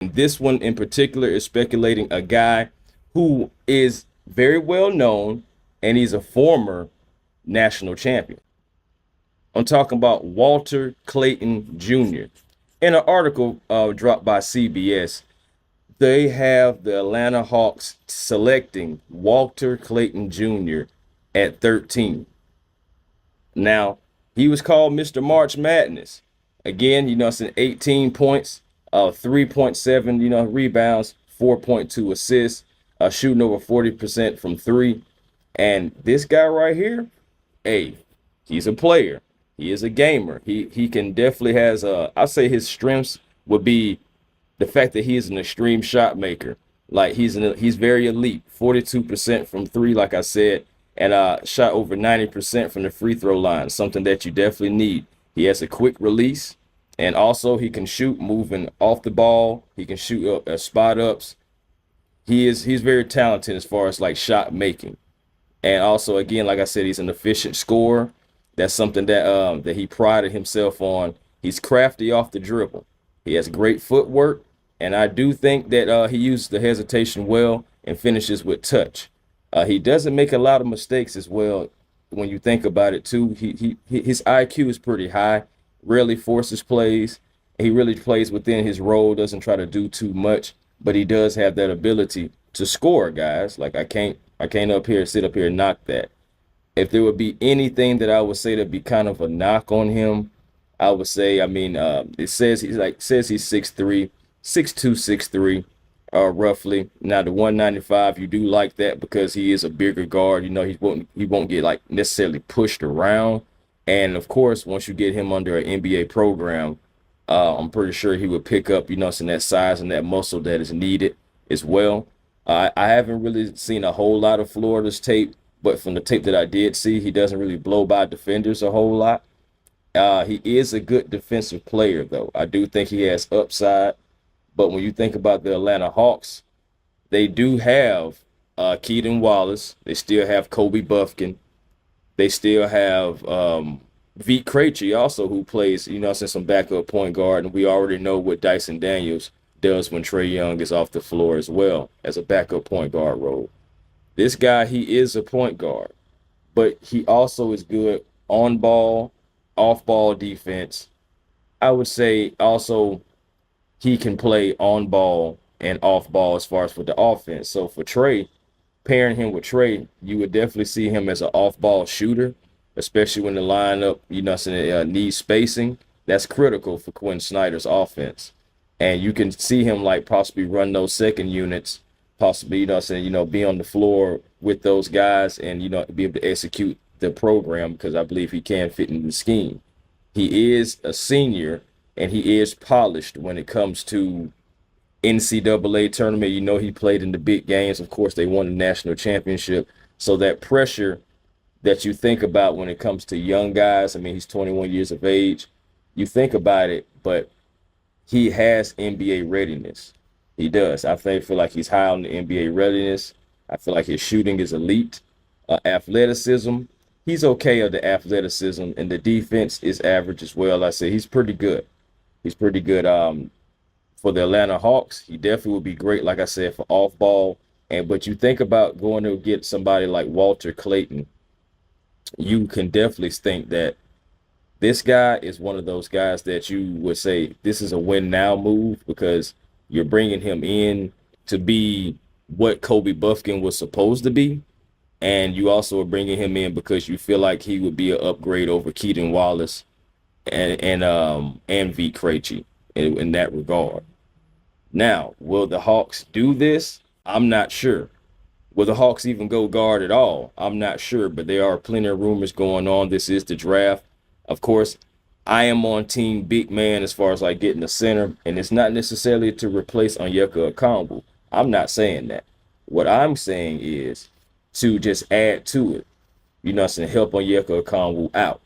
This one in particular is speculating a guy who is very well known and he's a former national champion. I'm talking about Walter Clayton Jr. In an article dropped by CBS, they have the Atlanta Hawks selecting Walter Clayton Jr. at 13. Now, he was called Mr. March Madness. Again, it's an 18 points, 3.7, rebounds, 4.2 assists, shooting over 40% from three. And this guy right here, hey, he's a player. He is a gamer. He can definitely has I say his strengths would be the fact that he is an extreme shot maker. Like he's very elite. 42% from three, like I said, and shot over 90% from the free throw line, something that you definitely need. He has a quick release, and also he can shoot moving off the ball. He can shoot up spot ups. He's very talented as far as like shot making. And also, again, like I said, he's an efficient scorer. That's something that he prided himself on. He's crafty off the dribble. He has great footwork, and I do think that he uses the hesitation well and finishes with touch. He doesn't make a lot of mistakes as well. When you think about it, too, his IQ is pretty high. Rarely forces plays. He really plays within his role. Doesn't try to do too much, but he does have that ability to score, guys. Like I can't sit up here and knock that. If there would be anything that I would say to be kind of a knock on him, I would say, it says he's 6'3", 6'2", 6'3", roughly. Now the 195, you do like that because he is a bigger guard. He won't get like necessarily pushed around. And of course, once you get him under an NBA program, I'm pretty sure he would pick up, some that size and that muscle that is needed as well. I haven't really seen a whole lot of Florida's tape, but from the tape that I did see, he doesn't really blow by defenders a whole lot. He is a good defensive player, though. I do think he has upside. But when you think about the Atlanta Hawks, they do have Keaton Wallace. They still have Kobe Buffkin. They still have Vit Krejci also, who plays, since some backup point guard. And we already know what Dyson Daniels does when Trae Young is off the floor as well as a backup point guard role. This guy, he is a point guard, but he also is good on ball, off ball defense. I would say also he can play on ball and off ball as far as for the offense. So for Trae, pairing him with Trae, you would definitely see him as an off ball shooter, especially when the lineup, needs spacing. That's critical for Quinn Snyder's offense. And you can see him like possibly run those second units, possibly, be on the floor with those guys and, be able to execute the program because I believe he can fit in the scheme. He is a senior and he is polished when it comes to NCAA tournament. He played in the big games. Of course, they won the national championship. So that pressure that you think about when it comes to young guys, he's 21 years of age. You think about it, but he has NBA readiness. He does. I feel like he's high on the NBA readiness. I feel like his shooting is elite. Athleticism, he's okay at the athleticism, and the defense is average as well. I say he's pretty good. He's pretty good. For the Atlanta Hawks, he definitely would be great, like I said, for off ball. But you think about going to get somebody like Walter Clayton, you can definitely think that this guy is one of those guys that you would say this is a win now move because you're bringing him in to be what Kobe Buffkin was supposed to be. And you also are bringing him in because you feel like he would be an upgrade over Keaton Wallace and Vit Krejci in that regard. Now, will the Hawks do this? I'm not sure. Will the Hawks even go guard at all? I'm not sure, but there are plenty of rumors going on. This is the draft. Of course, I am on team big man as far as like getting the center, and it's not necessarily to replace Onyeka Okongwu. I'm not saying that. What I'm saying is to just add to it, help Onyeka Okongwu out.